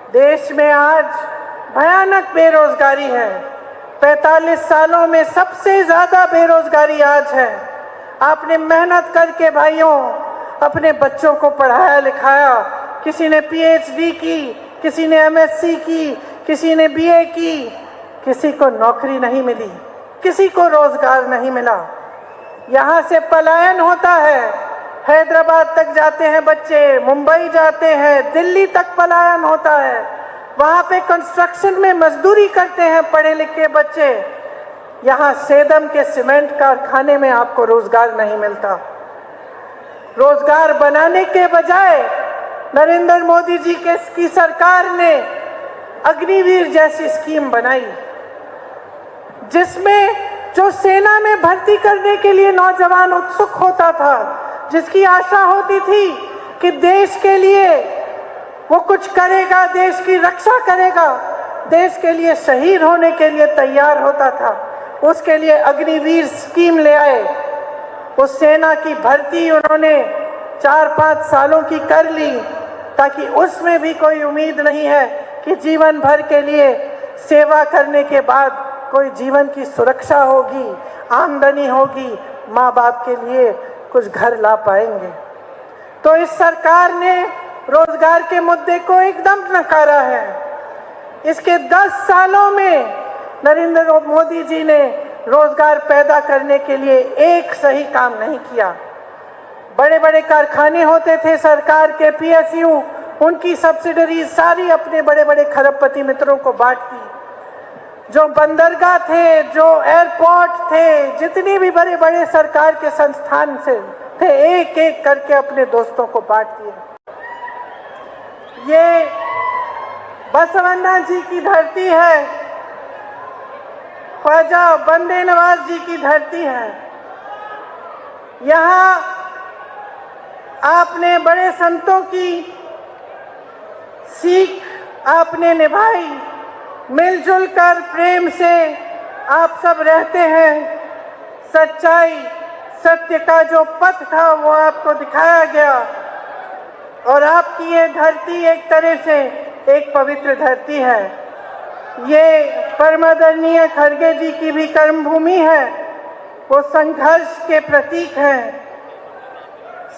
देश में आज भयानक बेरोजगारी है। 45 सालों में सबसे ज्यादा बेरोजगारी आज है। आपने मेहनत करके भाइयों अपने बच्चों को पढ़ाया लिखाया, किसी ने पीएचडी की, किसी ने एमएससी की, किसी ने बीए की, किसी को नौकरी नहीं मिली, किसी को रोजगार नहीं मिला। यहाँ से पलायन होता है, हैदराबाद तक जाते हैं बच्चे, मुंबई जाते हैं, दिल्ली तक पलायन होता है। वहाँ पे कंस्ट्रक्शन में मजदूरी करते हैं पढ़े लिखे बच्चे। यहाँ सेदम के सीमेंट कारखाने में आपको रोजगार नहीं मिलता। रोजगार बनाने के बजाय नरेंद्र मोदी जी की सरकार ने अग्निवीर जैसी स्कीम बनाई, जिसमें जो सेना में भर्ती करने के लिए नौजवान उत्सुक होता था, जिसकी आशा होती थी कि देश के लिए वो कुछ करेगा, देश की रक्षा करेगा, देश के लिए शहीद होने के लिए तैयार होता था, उसके लिए अग्निवीर स्कीम ले आए। उस सेना की भर्ती उन्होंने 4-5 सालों की कर ली, ताकि उसमें भी कोई उम्मीद नहीं है कि जीवन भर के लिए सेवा करने के बाद कोई जीवन की सुरक्षा होगी, आमदनी होगी, माँ बाप के लिए कुछ घर ला पाएंगे। तो इस सरकार ने रोजगार के मुद्दे को एकदम नकारा है। इसके 10 सालों में नरेंद्र मोदी जी ने रोजगार पैदा करने के लिए एक सही काम नहीं किया। बड़े बड़े कारखाने होते थे सरकार के, पीएसयू, उनकी सब्सिडरी सारी अपने बड़े बड़े खरबपति मित्रों को बांट दी। जो बंदरगाह थे, जो एयरपोर्ट थे, जितनी भी बड़े बड़े सरकार के संस्थान से थे, एक एक करके अपने दोस्तों को बांट दिया। ये बसवन्ना जी की धरती है, ख्वाजा बंदे नवाज जी की धरती है। यहाँ आपने बड़े संतों की सीख आपने निभाई, मिलजुल कर प्रेम से आप सब रहते हैं। सच्चाई, सत्य का जो पथ था वो आपको दिखाया गया, और आपकी ये धरती एक तरह से एक पवित्र धरती है। ये परमादरणीय खड़गे जी की भी कर्मभूमि है। वो संघर्ष के प्रतीक हैं,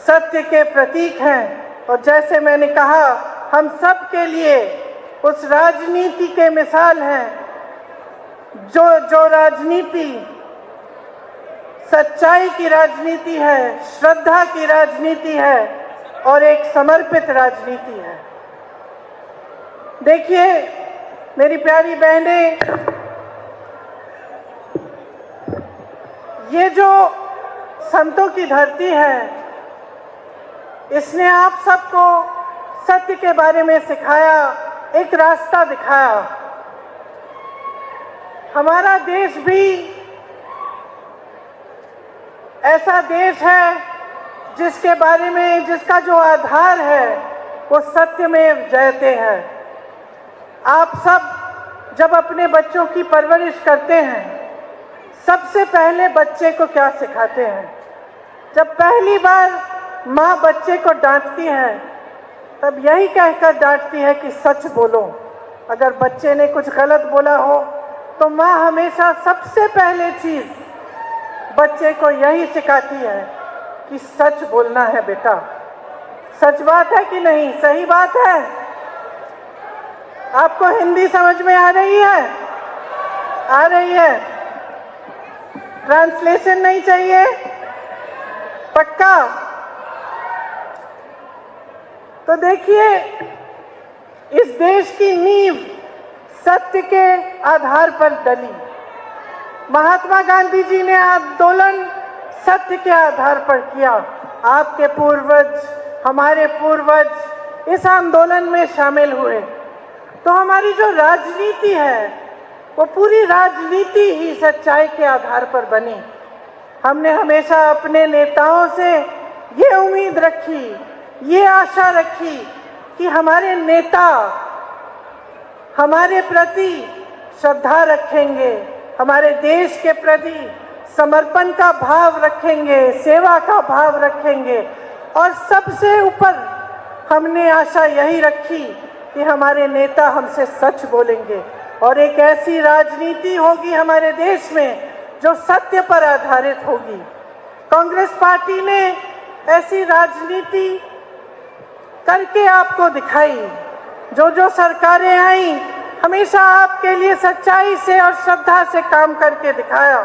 सत्य के प्रतीक हैं, और जैसे मैंने कहा, हम सब के लिए उस राजनीति के मिसाल हैं जो राजनीति सच्चाई की राजनीति है, श्रद्धा की राजनीति है, और एक समर्पित राजनीति है। देखिए मेरी प्यारी बहनें, ये जो संतों की धरती है, इसने आप सबको सत्य के बारे में सिखाया, एक रास्ता दिखाया। हमारा देश भी ऐसा देश है जिसके बारे में, जिसका जो आधार है वो सत्य में जयते हैं। आप सब जब अपने बच्चों की परवरिश करते हैं, सबसे पहले बच्चे को क्या सिखाते हैं? जब पहली बार माँ बच्चे को डांटती है, तब यही कहकर डांटती है कि सच बोलो। अगर बच्चे ने कुछ गलत बोला हो तो माँ हमेशा सबसे पहले चीज बच्चे को यही सिखाती है कि सच बोलना है बेटा। सच बात है कि नहीं? सही बात है। आपको हिंदी समझ में आ रही है? आ रही है? ट्रांसलेशन नहीं चाहिए? पक्का? तो देखिए, इस देश की नींव सत्य के आधार पर डली। महात्मा गांधी जी ने आंदोलन सत्य के आधार पर किया। आपके पूर्वज, हमारे पूर्वज इस आंदोलन में शामिल हुए। तो हमारी जो राजनीति है वो पूरी राजनीति ही सच्चाई के आधार पर बनी। हमने हमेशा अपने नेताओं से ये उम्मीद रखी, ये आशा रखी कि हमारे नेता हमारे प्रति श्रद्धा रखेंगे, हमारे देश के प्रति समर्पण का भाव रखेंगे, सेवा का भाव रखेंगे, और सबसे ऊपर हमने आशा यही रखी कि हमारे नेता हमसे सच बोलेंगे और एक ऐसी राजनीति होगी हमारे देश में जो सत्य पर आधारित होगी। कांग्रेस पार्टी ने ऐसी राजनीति करके आपको दिखाई। जो जो सरकारें आई हमेशा आपके लिए सच्चाई से और श्रद्धा से काम करके दिखाया,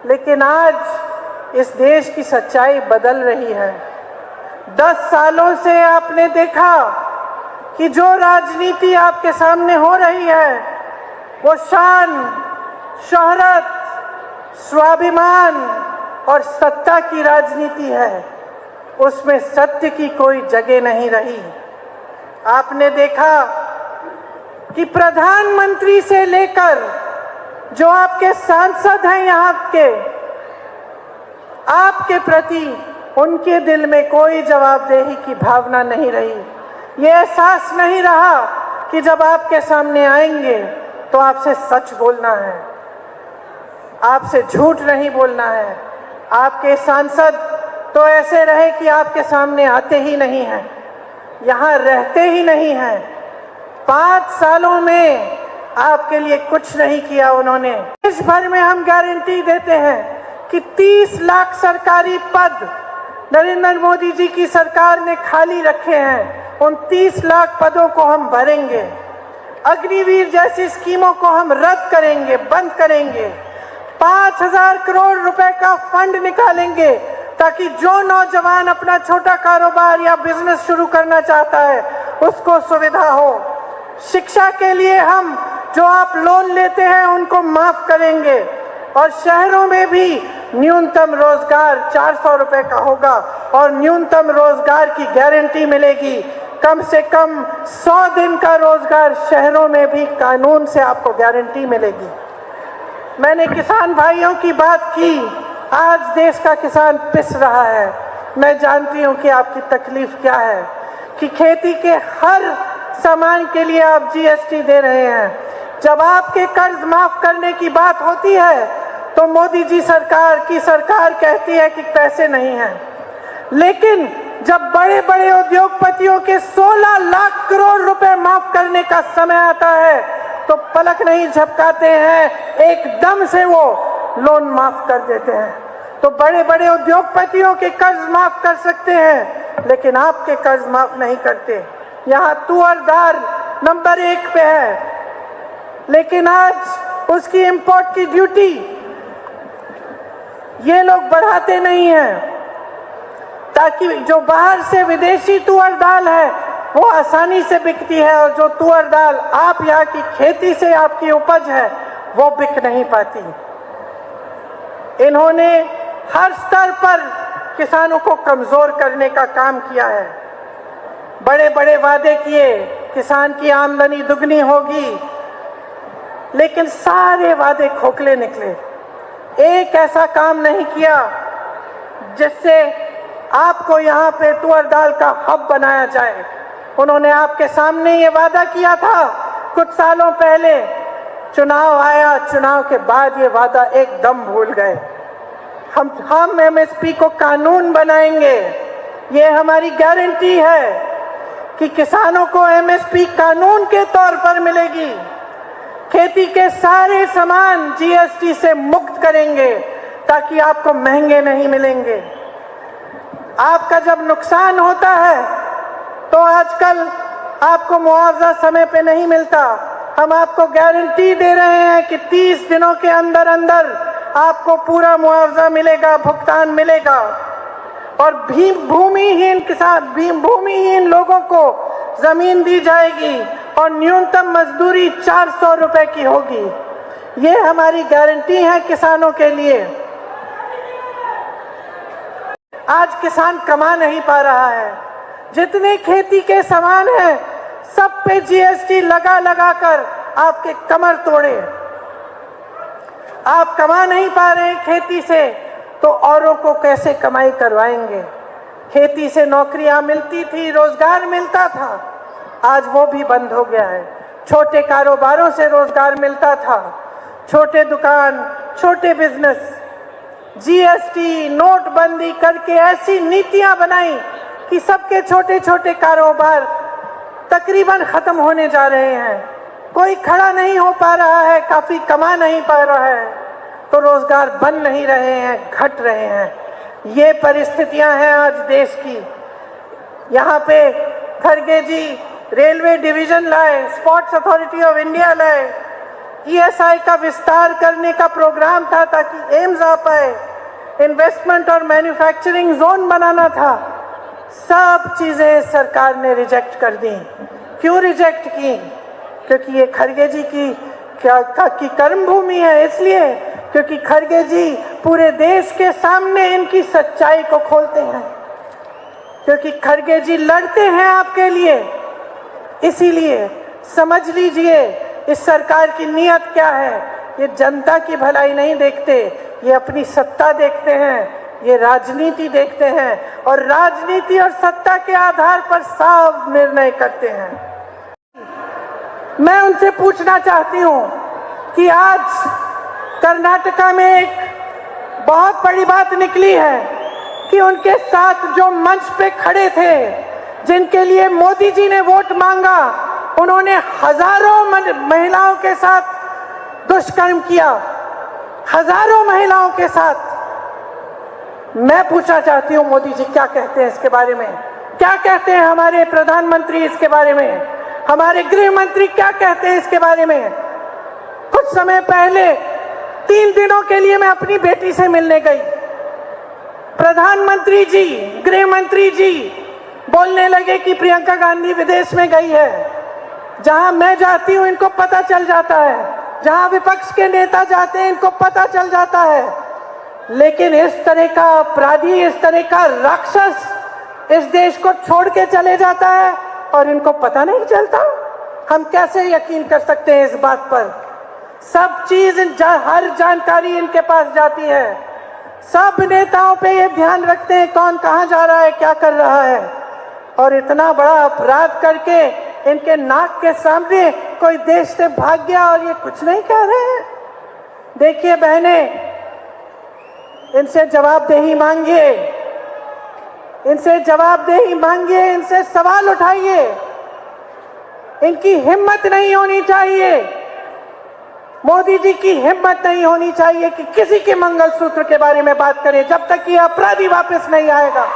लेकिन आज इस देश की सच्चाई बदल रही है। 10 सालों से आपने देखा कि जो राजनीति आपके सामने हो रही है वो शान, शोहरत, स्वाभिमान और सत्ता की राजनीति है। उसमें सत्य की कोई जगह नहीं रही। आपने देखा कि प्रधानमंत्री से लेकर जो आपके सांसद हैं यहाँ के, आपके प्रति उनके दिल में कोई जवाबदेही की भावना नहीं रही। ये एहसास नहीं रहा कि जब आपके सामने आएंगे तो आपसे सच बोलना है, आपसे झूठ नहीं बोलना है। आपके सांसद तो ऐसे रहे कि आपके सामने आते ही नहीं हैं, यहाँ रहते ही नहीं हैं। 5 सालों में आपके लिए कुछ नहीं किया उन्होंने। देश भर में हम गारंटी देते हैं कि 30 लाख सरकारी पद नरेंद्र मोदी जी की सरकार ने खाली रखे हैं। उन 30 लाख पदों को हम भरेंगे। अग्निवीर जैसी स्कीमों को हम रद्द करेंगे, बंद करेंगे। 5000 करोड़ रुपए का फंड निकालेंगे ताकि जो नौजवान अपना छोटा कारोबार या बिजनेस शुरू करना चाहता है उसको सुविधा हो। शिक्षा के लिए हम जो आप लोन लेते हैं उनको माफ करेंगे और शहरों में भी न्यूनतम रोजगार 400 रुपए का होगा और न्यूनतम रोजगार की गारंटी मिलेगी। कम से कम 100 दिन का रोजगार शहरों में भी कानून से आपको गारंटी मिलेगी। मैंने किसान भाइयों की बात की। आज देश का किसान पिस रहा है। मैं जानती हूं कि आपकी तकलीफ क्या है कि खेती के हर सामान के लिए आप जीएसटी दे रहे हैं। जब आपके कर्ज माफ करने की बात होती है तो मोदी जी की सरकार कहती है कि पैसे नहीं हैं, लेकिन जब बड़े बड़े उद्योगपतियों के 16 लाख करोड़ रुपए माफ करने का समय आता है तो पलक नहीं झपकाते हैं, एकदम से वो लोन माफ कर देते हैं। तो बड़े बड़े उद्योगपतियों के कर्ज माफ कर सकते हैं, लेकिन आपके कर्ज माफ नहीं करते। यहाँ तुअर दाल नंबर 1 पे है, लेकिन आज उसकी इंपोर्ट की ड्यूटी ये लोग बढ़ाते नहीं हैं ताकि जो बाहर से विदेशी तुअर दाल है वो आसानी से बिकती है और जो तुअर दाल आप यहाँ की खेती से आपकी उपज है वो बिक नहीं पाती। इन्होंने हर स्तर पर किसानों को कमजोर करने का काम किया है। बड़े बड़े वादे किए, किसान की आमदनी दुगनी होगी, लेकिन सारे वादे खोखले निकले। एक ऐसा काम नहीं किया जिससे आपको यहाँ पे तुअर दाल का हब बनाया जाए। उन्होंने आपके सामने ये वादा किया था कुछ सालों पहले, चुनाव आया, चुनाव के बाद ये वादा एकदम भूल गए। हम एमएसपी को कानून बनाएंगे, ये हमारी गारंटी है कि किसानों को एमएसपी कानून के तौर पर मिलेगी। खेती के सारे सामान जीएसटी से मुक्त करेंगे ताकि आपको महंगे नहीं मिलेंगे। आपका जब नुकसान होता है तो आजकल आपको मुआवजा समय पे नहीं मिलता। हम आपको गारंटी दे रहे हैं कि 30 दिनों के अंदर अंदर आपको पूरा मुआवजा मिलेगा, भुगतान मिलेगा। और भूमिहीन लोगों को जमीन दी जाएगी और न्यूनतम मजदूरी 400 रुपए की होगी। ये हमारी गारंटी है किसानों के लिए। आज किसान कमा नहीं पा रहा है। जितने खेती के सामान हैं सब पे जीएसटी लगा लगा कर आपके कमर तोड़े। आप कमा नहीं पा रहे हैं खेती से तो औरों को कैसे कमाई करवाएंगे। खेती से नौकरियां मिलती थी, रोजगार मिलता था, आज वो भी बंद हो गया है। छोटे कारोबारों से रोजगार मिलता था, छोटे दुकान, छोटे बिजनेस। जीएसटी, नोटबंदी करके ऐसी नीतियां बनाई कि सबके छोटे छोटे कारोबार तकरीबन खत्म होने जा रहे हैं। कोई खड़ा नहीं हो पा रहा है, काफी कमा नहीं पा रहा है, तो रोजगार बन नहीं रहे हैं, घट रहे हैं। ये परिस्थितियां हैं आज देश की। यहाँ पे खड़गे जी रेलवे डिवीजन लाए, स्पोर्ट्स अथॉरिटी ऑफ इंडिया लाए, ईएसआई का विस्तार करने का प्रोग्राम था ताकि एम्स आ पाए, इन्वेस्टमेंट और मैन्युफैक्चरिंग जोन बनाना था। सब चीजें सरकार ने रिजेक्ट कर दी। क्यों रिजेक्ट की? क्योंकि ये खड़गे जी की कर्म भूमि है, इसलिए क्योंकि खड़गे जी पूरे देश के सामने इनकी सच्चाई को खोलते हैं, क्योंकि खड़गे जी लड़ते हैं आपके लिए। इसीलिए समझ लीजिए इस सरकार की नीयत क्या है। ये जनता की भलाई नहीं देखते, ये अपनी सत्ता देखते हैं, ये राजनीति देखते हैं और राजनीति और सत्ता के आधार पर साफ निर्णय करते हैं। मैं उनसे पूछना चाहती हूं कि आज कर्नाटका में एक बहुत बड़ी बात निकली है कि उनके साथ जो मंच पे खड़े थे, जिनके लिए मोदी जी ने वोट मांगा, उन्होंने हजारों महिलाओं के साथ दुष्कर्म किया, हजारों महिलाओं के साथ। मैं पूछना चाहती हूं मोदी जी क्या कहते हैं इसके बारे में? क्या कहते हैं हमारे प्रधानमंत्री इसके बारे में? हमारे गृह मंत्री क्या कहते हैं इसके बारे में? कुछ समय पहले 3 दिनों के लिए मैं अपनी बेटी से मिलने गई। प्रधानमंत्री जी, गृह मंत्री जी बोलने लगे कि प्रियंका गांधी विदेश में गई है। जहां मैं जाती हूं इनको पता चल जाता है, जहां विपक्ष के नेता जाते हैं इनको पता चल जाता है। लेकिन इस तरह का अपराधी, इस तरह का राक्षस इस देश को छोड़ के चले जाता है और इनको पता नहीं चलता। हम कैसे यकीन कर सकते हैं इस बात पर? सब चीज, हर जानकारी इनके पास जाती है। सब नेताओं पे ये ध्यान रखते हैं कौन कहां जा रहा है, क्या कर रहा है। और इतना बड़ा अपराध करके इनके नाक के सामने कोई देश से भाग गया और ये कुछ नहीं कह रहे हैं। देखिए बहने, इनसे जवाबदेही मांगिए, इनसे जवाबदेही मांगिए, इनसे सवाल उठाइए। इनकी हिम्मत नहीं होनी चाहिए, मोदी जी की हिम्मत नहीं होनी चाहिए कि किसी के मंगलसूत्र के बारे में बात करें जब तक ये अपराधी वापस नहीं आएगा।